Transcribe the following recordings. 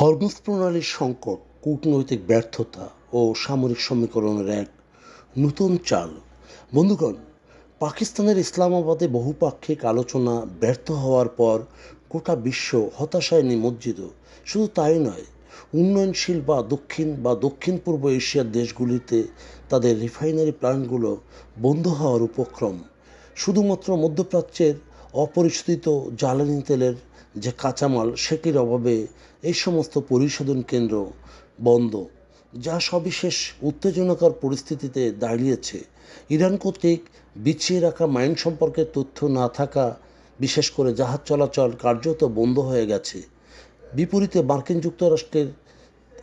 Hormuz প্রণালীর সংকট, কূটনৈতিক ব্যর্থতা ও সামরিক সমীকরণের এক নতুন চাল। বন্ধুগণ, পাকিস্তানের ইসলামাবাদে বহুপাক্ষিক আলোচনা ব্যর্থ হওয়ার পর গোটা বিশ্ব হতাশায় নিমজ্জিত। শুধু তাই নয়, উন্নয়নশীল বা দক্ষিণ পূর্ব এশিয়ার দেশগুলিতে তাদের রিফাইনারি প্ল্যান্টগুলো বন্ধ হওয়ার উপক্রম। শুধুমাত্র মধ্যপ্রাচ্যের অপরিশোধিত জ্বালানি তেলের যে কাঁচামাল, সেটির অভাবে এই সমস্ত পরিশোধন কেন্দ্র বন্ধ, যা সবিশেষ উত্তেজনাকর পরিস্থিতিতে দাঁড়িয়েছে। ইরান কর্তৃক বিছিয়ে রাখা মাইন সম্পর্কে তথ্য না থাকা, বিশেষ করে জাহাজ চলাচল কার্যত বন্ধ হয়ে গেছে। বিপরীতে মার্কিন যুক্তরাষ্ট্রের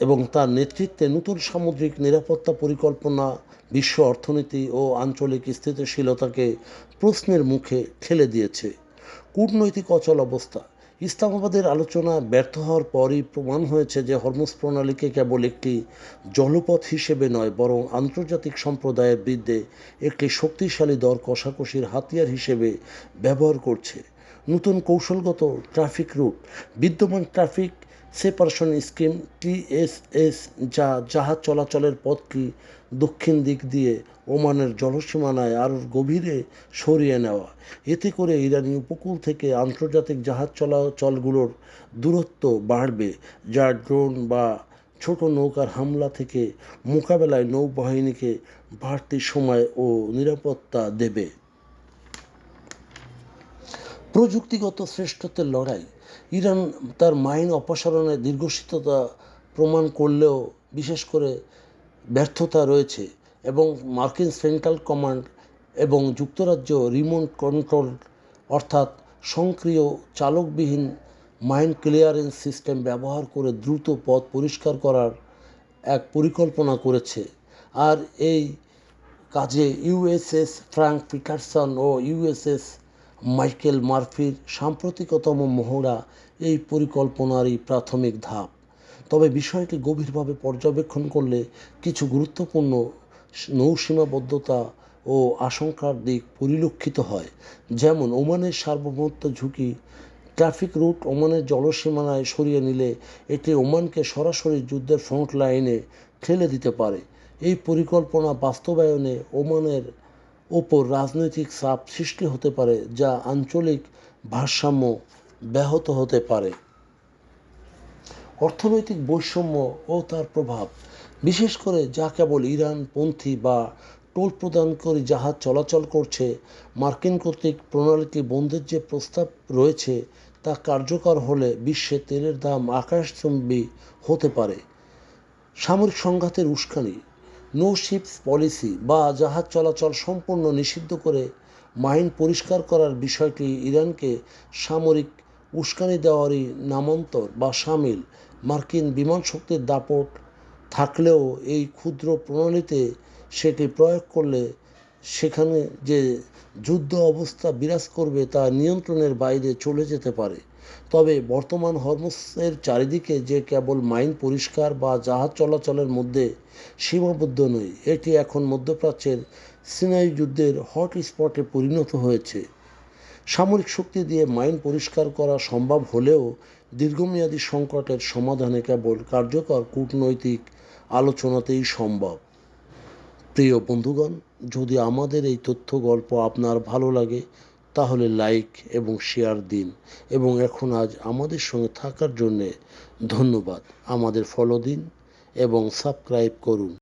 এবং তার নেতৃত্বে নতুন সামুদ্রিক নিরাপত্তা পরিকল্পনা বিশ্ব অর্থনীতি ও আঞ্চলিক স্থিতিশীলতাকে প্রশ্নের মুখে ঠেলে দিয়েছে। কূটনৈতিক অচল অবস্থা। ইসলামাবাদের আলোচনা ব্যর্থ হওয়ার পরই প্রমাণ হয়েছে যে হরমুজ প্রণালীকে কেবল একটি জলপথ হিসেবে নয়, বরং আন্তর্জাতিক সম্প্রদায়ের বিরুদ্ধে একটি শক্তিশালী দর কষাকষির হাতিয়ার হিসেবে ব্যবহার করছে। নতুন কৌশলগত ট্রাফিক রুট। বিদ্যমান ট্রাফিক সেপারেশন স্কিম TSS, যা জাহাজ চলাচলের পথটি দক্ষিণ দিক দিয়ে ওমানের জলসীমানায় আরও গভীরে সরিয়ে নেওয়া। এতে করে ইরানি উপকূল থেকে আন্তর্জাতিক জাহাজ চলাচলগুলোর দূরত্ব বাড়বে, যা ড্রোন বা ছোট নৌকার হামলা থেকে মোকাবেলায় নৌবাহিনীকে বাড়তি সময় ও নিরাপত্তা দেবে। প্রযুক্তিগত শ্রেষ্ঠত্বের লড়াই। ইরান তার মাইন অপসারণের দীর্ঘসূত্রতা প্রমাণ করলেও বিশেষ করে ব্যর্থতা রয়েছে, এবং মার্কিন সেন্ট্রাল কমান্ড এবং যুক্তরাজ্য রিমোট কন্ট্রোল অর্থাৎ সক্রিয় চালকবিহীন মাইন ক্লিয়ারেন্স সিস্টেম ব্যবহার করে দ্রুত পথ পরিষ্কার করার এক পরিকল্পনা করেছে। আর এই কাজে USS ফ্র্যাঙ্ক পিটারসন ও USS মাইকেল মার্ফির সাম্প্রতিকতম মহড়া এই পরিকল্পনারই প্রাথমিক ধাপ। তবে বিষয়টি গভীরভাবে পর্যবেক্ষণ করলে কিছু গুরুত্বপূর্ণ নৌসীমাবদ্ধতা ও আশঙ্কার দিক পরিলক্ষিত হয়। যেমন ওমানের সার্বভৌমত্ব ঝুঁকি। ট্রাফিক রুট ওমানের জলসীমানায় সরিয়ে নিলে এটি ওমানকে সরাসরি যুদ্ধের ফ্রন্ট লাইনে ঠেলে দিতে পারে। এই পরিকল্পনা বাস্তবায়নে ওমানের ওপর রাজনৈতিক চাপ সৃষ্টি হতে পারে, যা আঞ্চলিক ভারসাম্য ব্যাহত হতে পারে। অর্থনৈতিক বৈষম্য ও তার প্রভাব। বিশেষ করে যা কেবল ইরানপন্থী বা টোল প্রদানকারী জাহাজ চলাচল করছে, মার্কিন কর্তৃক প্রণালীটি বন্ধের যে প্রস্তাব রয়েছে তা কার্যকর হলে বিশ্বে তেলের দাম আকাশচুম্বী হতে পারে। সামরিক সংঘাতের উস্কানি। নো শিপস পলিসি বা জাহাজ চলাচল সম্পূর্ণ নিষিদ্ধ করে মাইন পরিষ্কার করার বিষয়টি ইরানকে সামরিক উস্কানি দেওয়ারই নামান্তর বা সামিল। মার্কিন বিমান শক্তির দাপট থাকলেও এই ক্ষুদ্র প্রণালীতে সেটি প্রয়োগ করলে সেখানে যে যুদ্ধ অবস্থা বিরাজ করবে তা নিয়ন্ত্রণের বাইরে চলে যেতে পারে। তবে বর্তমান হরমুজের চারিদিকে যে কেবল মাইন পরিষ্কার বা জাহাজ চলাচলের মধ্যে সীমাবদ্ধ নয়, এটি এখন মধ্যপ্রাচ্যের সিনাই যুদ্ধের হট স্পটে পরিণত হয়েছে। সামরিক শক্তি দিয়ে মাইন পরিষ্কার করা সম্ভব হলেও দীর্ঘমেয়াদী সংকটের সমাধানে কেবল কার্যকর কূটনৈতিক আলোচনাতেই সম্ভব। প্রিয় বন্ধুগণ, যদি আমাদের এই তথ্য গল্প আপনার ভালো লাগে তাহলে লাইক এবং শেয়ার দিন, এবং আজ আমাদের সঙ্গে থাকার জন্যে ধন্যবাদ। আমাদের ফলো দিন এবং সাবস্ক্রাইব করুন।